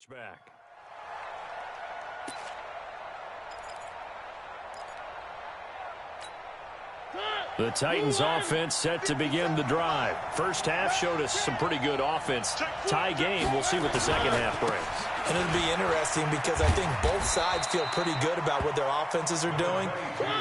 back. The Titans offense set to begin the drive. First half showed us some pretty good offense. Tie game. We'll see what the second half brings. And it'll be interesting because I think both sides feel pretty good about what their offenses are doing.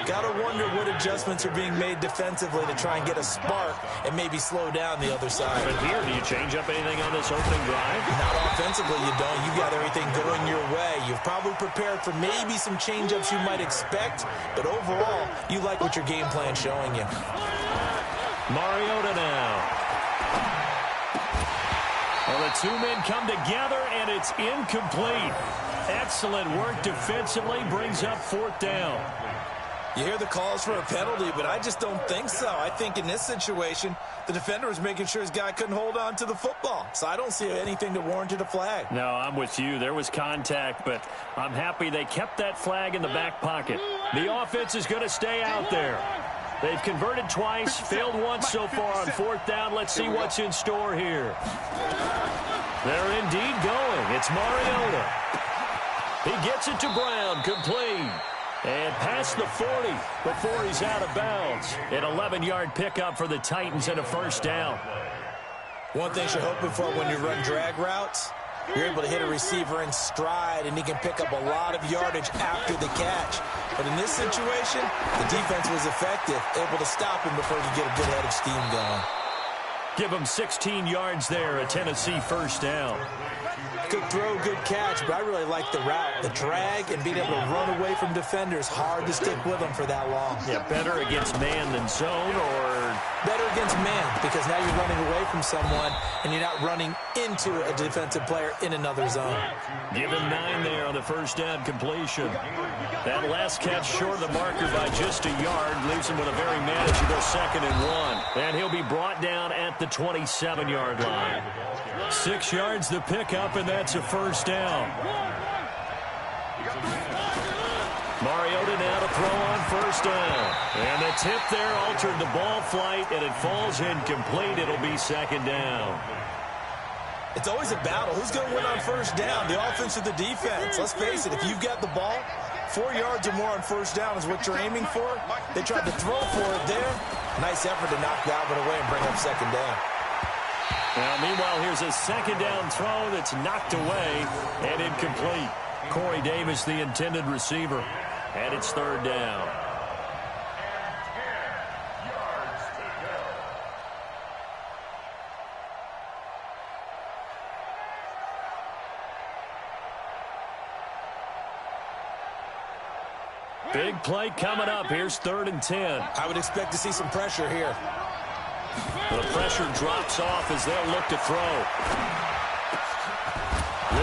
Got to wonder what adjustments are being made defensively to try and get a spark and maybe slow down the other side. But here, do you change up anything on this opening drive? Not offensively, you don't. You've got everything going your way. You've probably prepared for maybe some change-ups you might expect, but overall, you like what your game plan's showing you. Mariota now. Well, the two men come together, and it's incomplete. Excellent work defensively, brings up fourth down. You hear the calls for a penalty, but I just don't think so. I think in this situation, the defender was making sure his guy couldn't hold on to the football. So I don't see anything that warranted a flag. No, I'm with you. There was contact, but I'm happy they kept that flag in the back pocket. The offense is going to stay out there. They've converted twice, failed once so far on fourth down. Let's see what's in store here. They're indeed going. It's Mariota. He gets it to Brown, complete. And past the 40 before he's out of bounds. An 11-yard pickup for the Titans and a first down. One thing you're hoping for when you run drag routes, you're able to hit a receiver in stride, and he can pick up a lot of yardage after the catch. But in this situation, the defense was effective, able to stop him before he could get a good head of steam going. Give him 16 yards there, a Tennessee first down. Good throw, good catch, but I really like the route. The drag and being able to run away from defenders, hard to stick with them for that long. Yeah, better against man than zone, or better against man, because now you're running away from someone and you're not running into a defensive player in another zone. Give him 9 there on the first down completion. That last catch short of the marker by just a yard leaves him with a very manageable 2nd and 1. And he'll be brought down at the 27-yard line. 6 yards the pickup, and that's a first down. Mariota now to throw on first down. And the tip there altered the ball flight, and it falls incomplete. It'll be 2nd down. It's always a battle. Who's going to win on first down, the offense or the defense? Let's face it, if you've got the ball, 4 yards or more on first down is what you're aiming for. They tried to throw for it there. Nice effort to knock Galvin away and bring up 2nd down. Now, meanwhile, here's a 2nd down throw that's knocked away and incomplete. Corey Davis, the intended receiver, and it's 3rd down. Big play coming up. Here's 3rd and 10. I would expect to see some pressure here. The pressure drops off as they'll look to throw.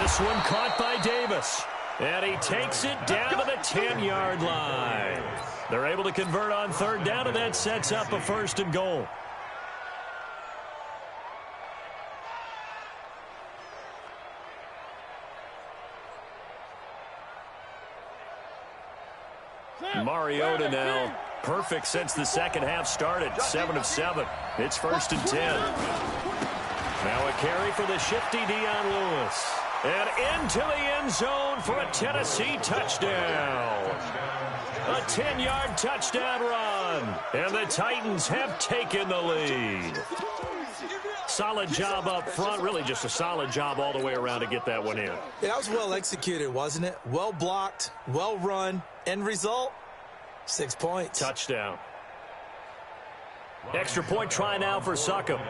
This one caught by Davis. And he takes it down to the 10-yard line. They're able to convert on 3rd down, and that sets up a 1st and goal. Mariota now. Perfect since the second half started. 7 of 7. It's 1st and 10. Now a carry for the shifty Dion Lewis. And into the end zone for a Tennessee touchdown. A 10-yard touchdown run. And the Titans have taken the lead. Solid job up front. Really just a solid job all the way around to get that one in. Yeah, that was well executed, wasn't it? Well blocked, well run. End result, 6 points. Touchdown. Extra point try now for Succop.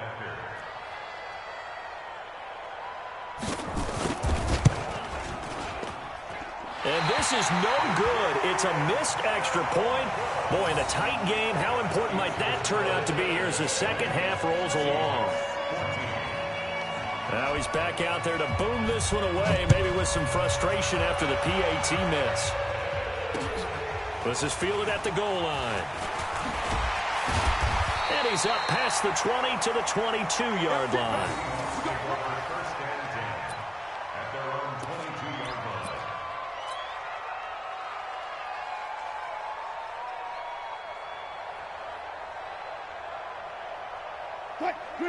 And this is no good. It's a missed extra point. Boy, in a tight game, how important might that turn out to be here as the second half rolls along. Now he's back out there to boom this one away, maybe with some frustration after the PAT miss. This is fielded at the goal line. And he's up past the 20 to the 22-yard line.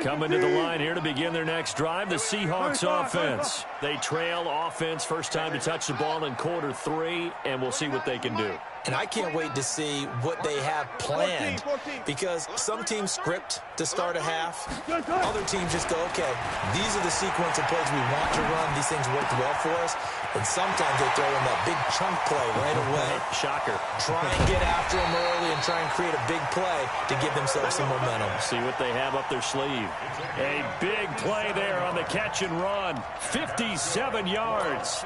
Coming to the line here to begin their next drive, the Seahawks offense. They trail offense, first time to touch the ball in quarter 3, and we'll see what they can do. And I can't wait to see what they have planned, because some teams script to start a half. Other teams just go, okay, these are the sequence of plays we want to run. These things worked well for us. And sometimes they throw in that big chunk play right away. Shocker. Try and get after them early and try and create a big play to give themselves some momentum. See what they have up their sleeve. A big play there on the catch and run. 57 yards.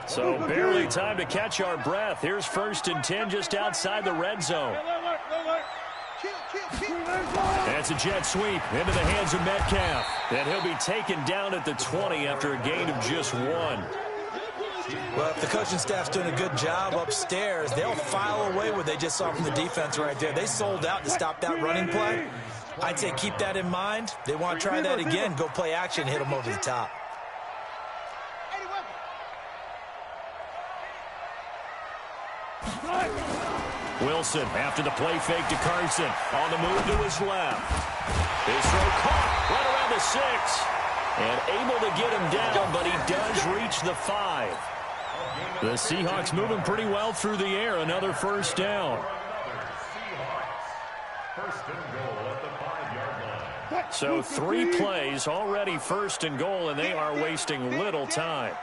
So barely time to catch our breath. Here's 1st and 10 just outside the red zone. That's a jet sweep into the hands of Metcalf. And he'll be taken down at the 20 after a gain of just 1. Well, if the coaching staff's doing a good job upstairs, they'll file away what they just saw from the defense right there. They sold out to stop that running play. I'd say keep that in mind. They want to try that again. Go play action, hit them over the top. Wilson after the play fake to Carson. On the move to his left. His throw caught right around the 6. And able to get him down, but he does reach the 5. The Seahawks moving pretty well through the air. Another first down. So 3 plays, already 1st and goal, and they are wasting little time.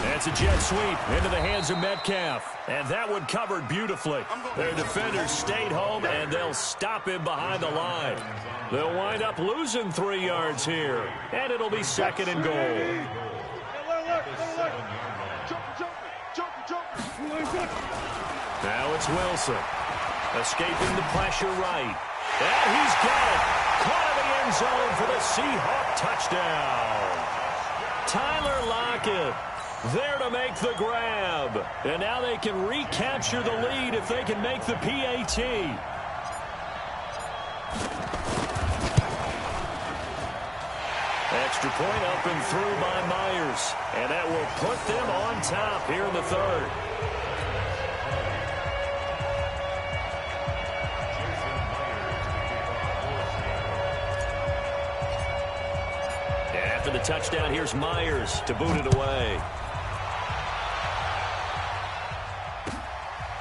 That's a jet sweep into the hands of Metcalf. And that one covered beautifully. Their defenders stayed home, and they'll stop him behind the line. They'll wind up losing 3 yards here. And it'll be 2nd and goal. Now it's Wilson. Escaping the pressure right. And he's got it. Caught in the end zone for the Seahawk touchdown. Tyler Lockett there to make the grab. And now they can recapture the lead if they can make the PAT. Extra point up and through by Myers. And that will put them on top here in the 3rd. After the touchdown, here's Myers to boot it away.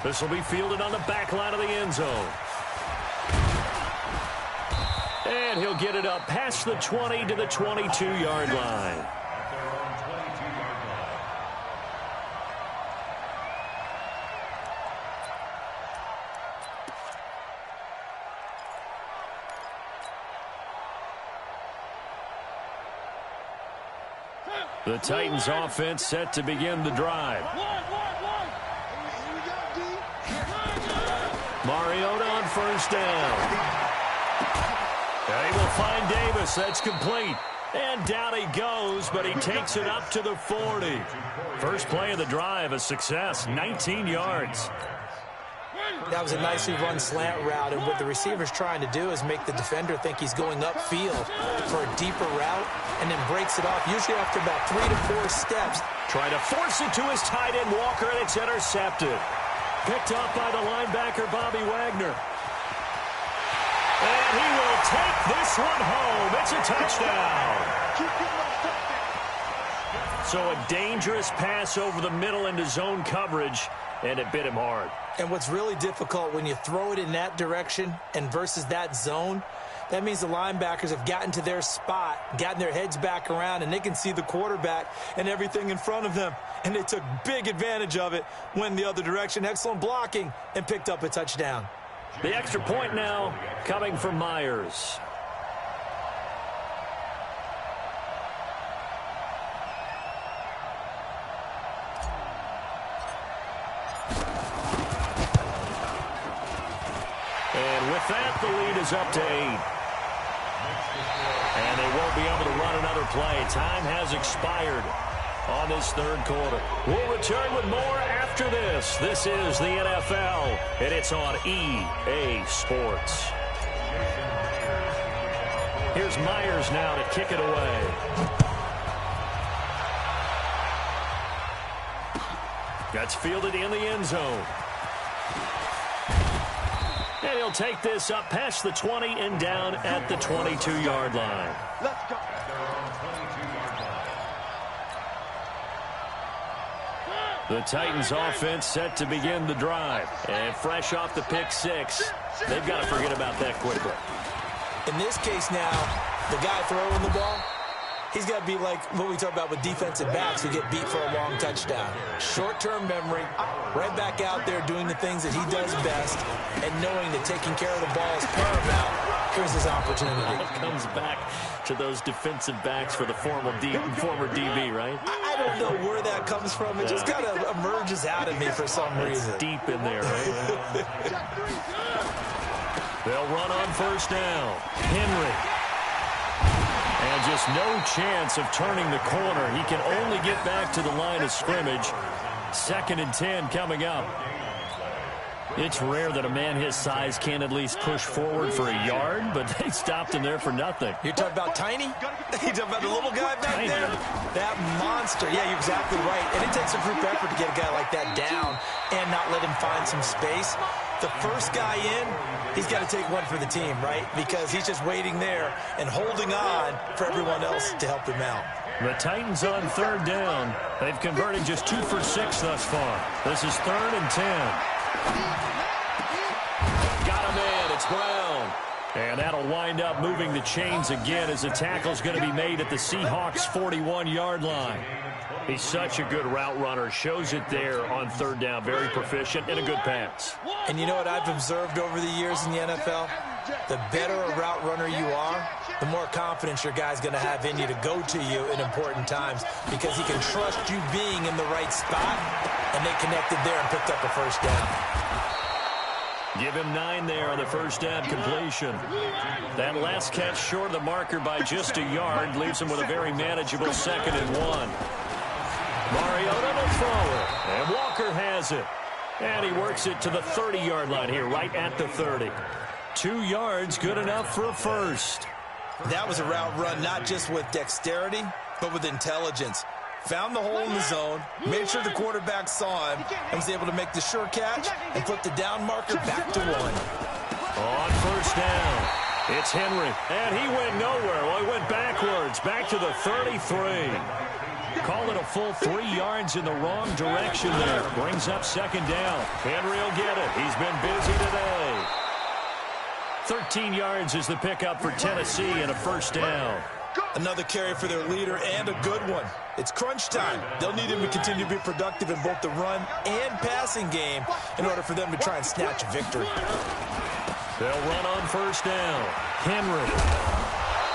This will be fielded on the back line of the end zone. And he'll get it up past the 20 to the 22-yard line. The Titans offense set to begin the drive. Mariota on first down. They will find Davis. That's complete. And down he goes, but he takes it up to the 40. First play of the drive, a success, 19 yards. That was a nicely run slant route, and what the receiver's trying to do is make the defender think he's going upfield for a deeper route, and then breaks it off, usually after about 3 to 4 steps. Trying to force it to his tight end, Walker, and it's intercepted. Picked up by the linebacker, Bobby Wagner. And he will take this one home. It's a touchdown. So a dangerous pass over the middle into zone coverage, and it bit him hard. And what's really difficult when you throw it in that direction and versus that zone, that means the linebackers have gotten to their spot, gotten their heads back around, and they can see the quarterback and everything in front of them. And they took big advantage of it, went the other direction. Excellent blocking, and picked up a touchdown. The extra point now coming from Myers. And with that, the lead is up to 8. And they won't be able to run another play. Time has expired on this 3rd quarter. We'll return with more after this. This is the NFL, and it's on EA Sports. Here's Myers now to kick it away. That's fielded in the end zone. And he'll take this up past the 20 and down at the 22-yard line. Let's go. The Titans offense set to begin the drive. And fresh off the pick six, they've got to forget about that quickly. In this case now, the guy throwing the ball, he's got to be like what we talk about with defensive backs who get beat for a long touchdown. Short-term memory, right back out there doing the things that he does best, and knowing that taking care of the ball is paramount. Here's his opportunity. It comes back to those defensive backs for the former DB, right? I don't know where that comes from. It just kind of emerges out of me for some reason. It's deep in there, right? They'll run on first down. Henry. And just no chance of turning the corner. He can only get back to the line of scrimmage. 2nd and 10 coming up. It's rare that a man his size can't at least push forward for a yard, but they stopped him there for nothing. You're talking about Tiny? You're talking about the little guy back there? That monster. Yeah, you're exactly right. And it takes a group effort to get a guy like that down and not let him find some space. The first guy in, he's got to take one for the team, right? Because he's just waiting there and holding on for everyone else to help him out. The Titans on 3rd down. They've converted just 2 for 6 thus far. This is 3rd and 10. Got a man. It's Brown. And that'll wind up moving the chains again as the tackle's going to be made at the Seahawks' 41-yard line. He's such a good route runner. Shows it there on 3rd down. Very proficient and a good pass. And you know what I've observed over the years in the NFL? The better a route runner you are, the more confidence your guy's going to have in you to go to you in important times because he can trust you being in the right spot, and they connected there and picked up a first down. Give him 9 there on the first down completion. That last catch short of the marker by just a yard leaves him with a very manageable 2nd and 1. Mariota will throw it, and Walker has it. And he works it to the 30-yard line here, right at the 30. 2 yards, good enough for a first. That was a route run not just with dexterity, but with intelligence. Found the hole in the zone, made sure the quarterback saw him, and was able to make the sure catch and put the down marker back to 1. On first down, it's Henry. And he went nowhere. Well, he went backwards, back to the 33. Call it a full 3 yards in the wrong direction there. Brings up 2nd down. Henry will get it. He's been busy today. 13 yards is the pickup for Tennessee and a first down. Another carry for their leader and a good one. It's crunch time. They'll need him to continue to be productive in both the run and passing game in order for them to try and snatch a victory. They'll run on first down. Henry.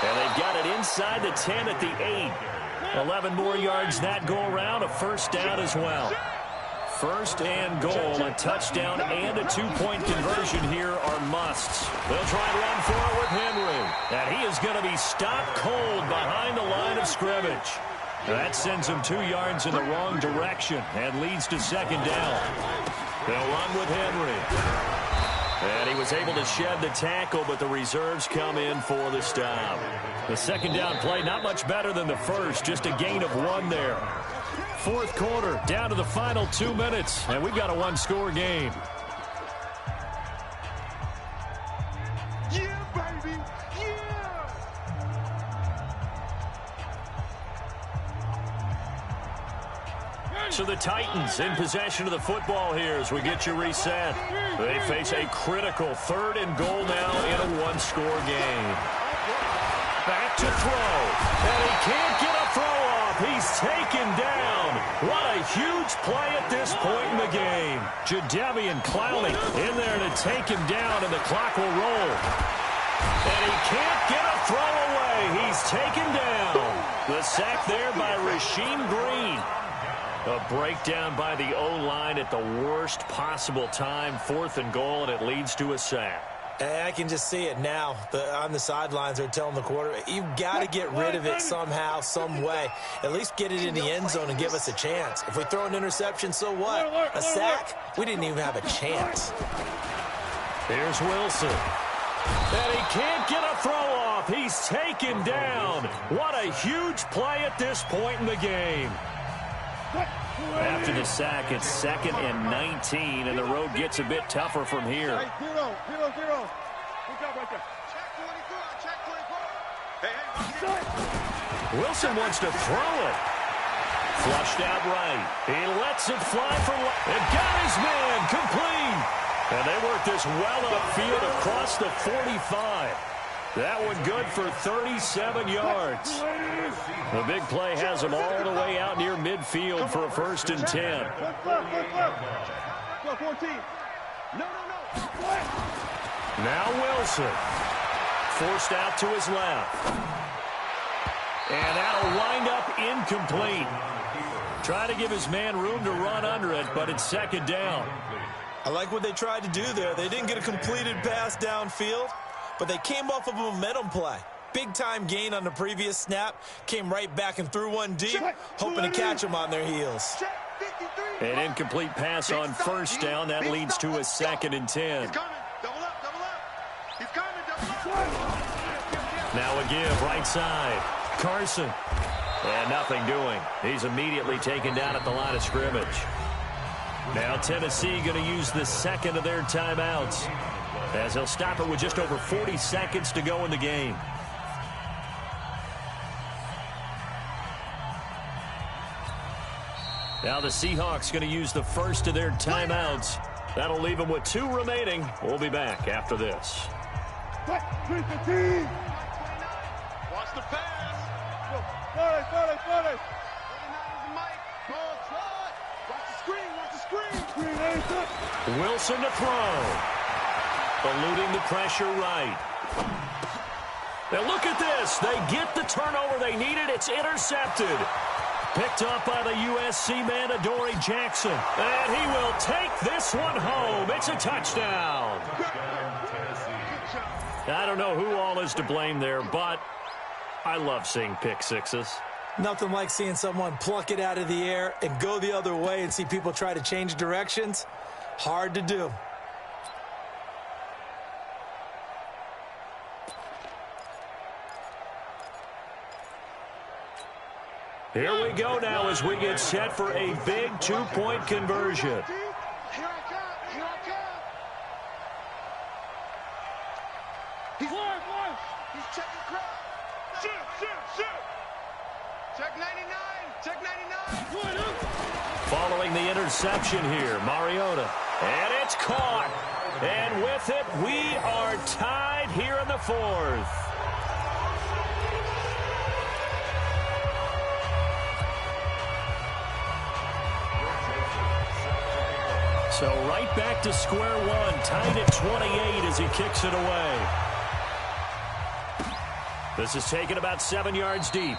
And they've got it inside the 10 at the 8. 11 more yards that go around, a first down as well. 1st and goal, a touchdown and a 2-point conversion here are musts. They'll try and run for it with Henry. And he is going to be stopped cold behind the line of scrimmage. That sends him 2 yards in the wrong direction and leads to 2nd down. They'll run with Henry. And he was able to shed the tackle, but the reserves come in for the stop. The 2nd down play, not much better than the first, just a gain of 1 there. 4th quarter, down to the final 2 minutes, and we've got a 1-score game. Yeah, baby! Yeah! So the Titans in possession of the football here as we get you reset. They face a critical 3rd and goal now in a 1-score game. Back to throw, and he can't get a throw off. He's taken down. What a huge play at this point in the game. Jadeveon Clowney in there to take him down, and the clock will roll. And he can't get a throw away. He's taken down. The sack there by Rasheem Green. A breakdown by the O-line at the worst possible time. 4th and goal, and it leads to a sack. I can just see it now. On the sidelines, they're telling the quarterback, you've got to get rid of it somehow, some way. At least get it in the end zone and give us a chance. If we throw an interception, so what? A sack? We didn't even have a chance. Here's Wilson. And he can't get a throw off. He's taken down. What a huge play at this point in the game. After the sack, it's 2nd and 19, and the road gets a bit tougher from here. 0-0-0. Good job right there. Check 24. Hey. Wilson wants to throw it. Flushed out right. He lets it fly for and got his man complete. And they work this well upfield across the 45. That one good for 37 yards. The big play has him all the way out near midfield for a 1st and 10. 14. No. Now Wilson. Forced out to his left. And that'll wind up incomplete. Trying to give his man room to run under it, but it's 2nd down. I like what they tried to do there. They didn't get a completed pass downfield, but they came off of a momentum play. Big-time gain on the previous snap. Came right back and threw one deep, hoping to catch them on their heels. An incomplete pass on 1st down. That leads to a 2nd and 10. He's coming. Double up. He's coming. Double up. Now a give right side. Carson. And nothing doing. He's immediately taken down at the line of scrimmage. Now Tennessee going to use the 2nd of their timeouts, as he'll stop it with just over 40 seconds to go in the game. Now the Seahawks going to use the 1st of their timeouts. That'll leave them with 2 remaining. We'll be back after this. Watch the pass. Got it. Watch the screen. Wilson to throw. Eluding the pressure right. Now look at this. They get the turnover they needed. It's intercepted. Picked up by the USC man, Adoree Jackson. And he will take this one home. It's a touchdown. I don't know who all is to blame there, but I love seeing pick sixes. Nothing like seeing someone pluck it out of the air and go the other way and see people try to change directions. Hard to do. Here we go now as we get set for a big 2-point conversion. Here I come. He's checking crowd. Shoot. Check 99. Following the interception here, Mariota. And it's caught. And with it, we are tied here in the 4th. So right back to square one, tied at 28 as he kicks it away. This is taken about 7 yards deep.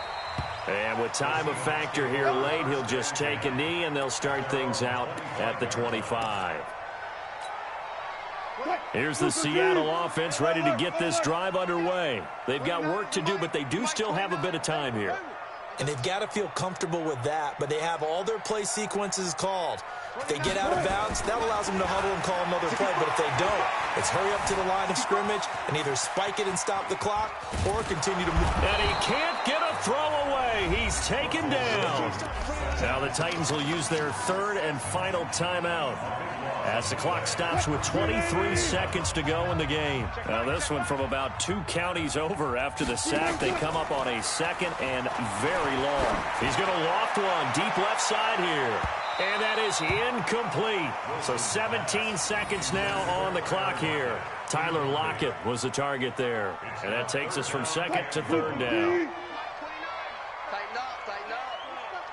And with time a factor here late, he'll just take a knee, and they'll start things out at the 25. Here's the Seattle offense ready to get this drive underway. They've got work to do, but they do still have a bit of time here. And they've got to feel comfortable with that, but they have all their play sequences called. If they get out of bounds, that allows them to huddle and call another play. But if they don't, it's hurry up to the line of scrimmage and either spike it and stop the clock or continue to move. And he can't get a throw away. He's taken down. Now the Titans will use their 3rd and final timeout as the clock stops with 23 seconds to go in the game. Now this one from about 2 counties over after the sack. They come up on a 2nd and very long. He's going to loft one deep left side here. And that is incomplete. So 17 seconds now on the clock here. Tyler Lockett was the target there. And that takes us from 2nd to 3rd down. Tighten up.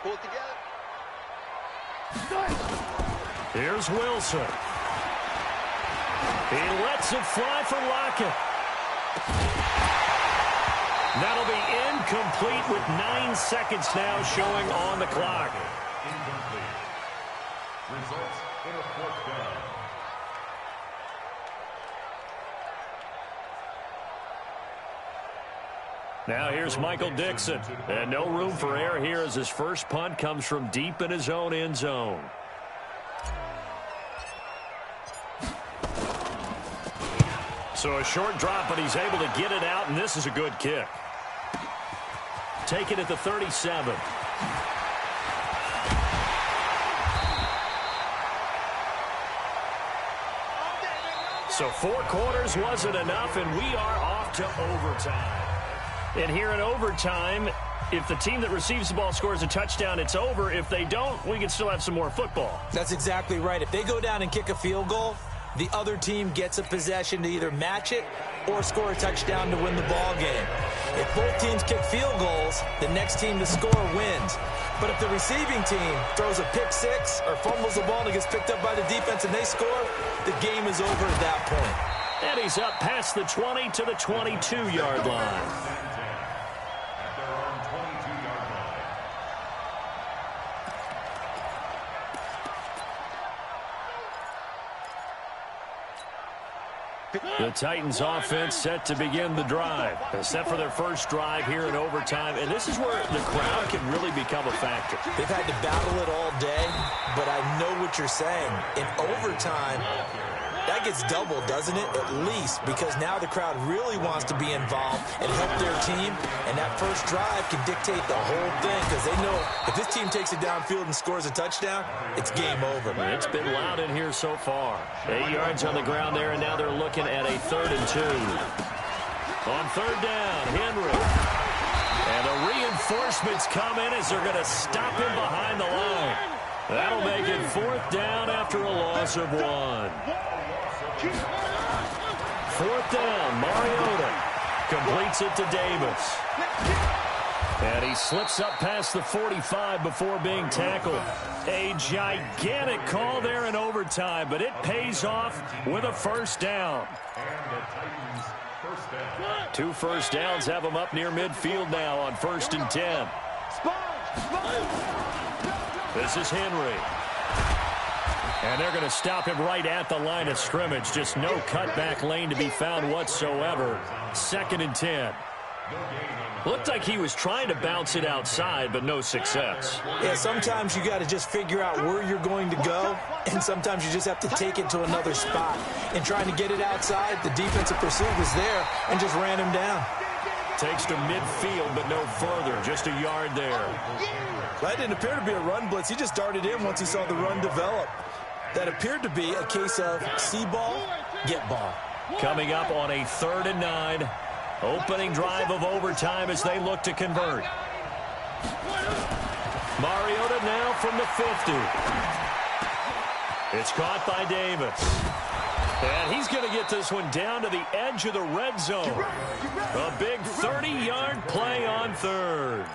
Pull it together. Here's Wilson. He lets it fly for Lockett. That'll be incomplete with 9 seconds now showing on the clock. Results in a 4th down. Now here's Michael Dixon. And no room for error here as his first punt comes from deep in his own end zone. So a short drop, but he's able to get it out, and this is a good kick. Take it at the 37. So 4 quarters wasn't enough, and we are off to overtime. And here in overtime, if the team that receives the ball scores a touchdown, it's over. If they don't, we can still have some more football. That's exactly right. If they go down and kick a field goal, the other team gets a possession to either match it or score a touchdown to win the ball game. If both teams kick field goals, the next team to score wins. But if the receiving team throws a pick six or fumbles the ball and it gets picked up by the defense and they score, the game is over at that point. And he's up past the 20 to the 22-yard line. The Titans offense set to begin the drive. Set for their first drive here in overtime. And this is where the crowd can really become a factor. They've had to battle it all day, but I know what you're saying. In overtime, that gets doubled, doesn't it? At least, because now the crowd really wants to be involved and help their team. And that first drive can dictate the whole thing because they know if this team takes it downfield and scores a touchdown, it's game over. It's been loud in here so far. 8 yards on the ground there, and now they're looking at a 3rd and 2. On 3rd down, Henry. And the reinforcements come in as they're going to stop him behind the line. That'll make it 4th down after a loss of 1. 4th down, Mariota completes it to Davis. And he slips up past the 45 before being tackled. A gigantic call there in overtime, but it pays off with a 1st down. 2 first downs have them up near midfield now on 1st and 10. This is Henry. And they're going to stop him right at the line of scrimmage. Just no cutback lane to be found whatsoever. 2nd and 10. Looked like he was trying to bounce it outside, but no success. Yeah, sometimes you got to just figure out where you're going to go, and sometimes you just have to take it to another spot. And trying to get it outside, the defensive pursuit was there and just ran him down. Takes to midfield, but no further. Just a yard there. That didn't appear to be a run blitz. He just darted in once he saw the run develop. That appeared to be a case of see ball, get ball. Coming up on a 3rd and 9. Opening drive of overtime as they look to convert. Mariota now from the 50. It's caught by Davis. And he's going to get this one down to the edge of the red zone. A big 30-yard play on 3rd.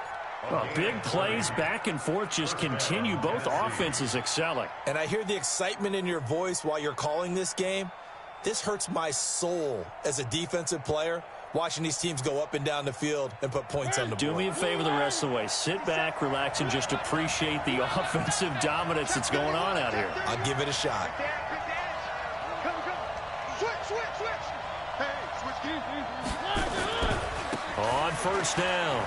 Well, big plays back and forth just continue. Both offenses excelling. And I hear the excitement in your voice while you're calling this game. This hurts my soul as a defensive player, watching these teams go up and down the field and put points on the board. Do me a favor the rest of the way. Sit back, relax, and just appreciate the offensive dominance that's going on out here. I'll give it a shot. On 1st down,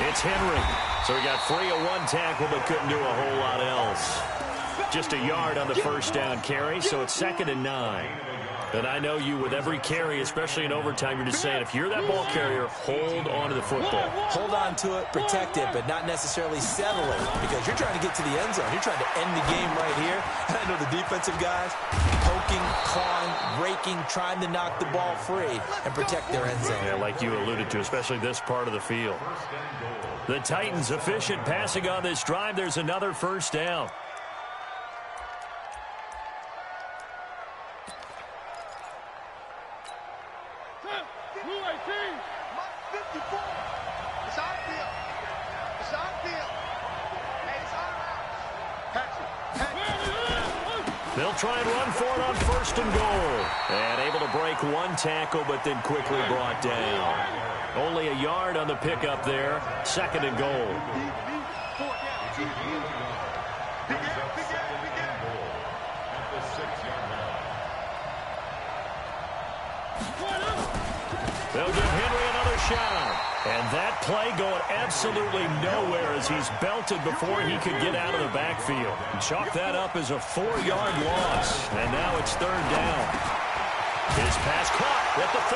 it's Henry. So he got free of 1 tackle but couldn't do a whole lot else. Just a yard on the 1st down carry, so it's 2nd and 9. And I know you, with every carry, especially in overtime, you're just saying, if you're that ball carrier, hold on to the football. Hold on to it, protect it, but not necessarily settle it, because you're trying to get to the end zone. You're trying to end the game right here. And I know the defensive guys poking, clawing, raking, trying to knock the ball free and protect their end zone. Yeah, like you alluded to, especially this part of the field. The Titans efficient passing on this drive. There's another 1st down. They'll try and run for it on 1st and goal. And able to break 1 tackle, but then quickly brought down. Only a yard on the pickup there. 2nd and goal. They'll give Henry another shot. And that play going absolutely nowhere as he's belted before he could get out of the backfield. Chalk that up as a 4-yard loss. And now it's 3rd down. His pass caught at the 4.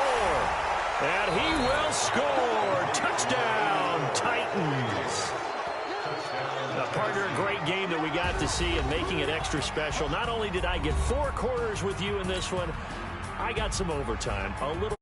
And he will score. Touchdown, Titans. Now, partner, a great game that we got to see and making it extra special. Not only did I get 4 quarters with you in this one, I got some overtime. A little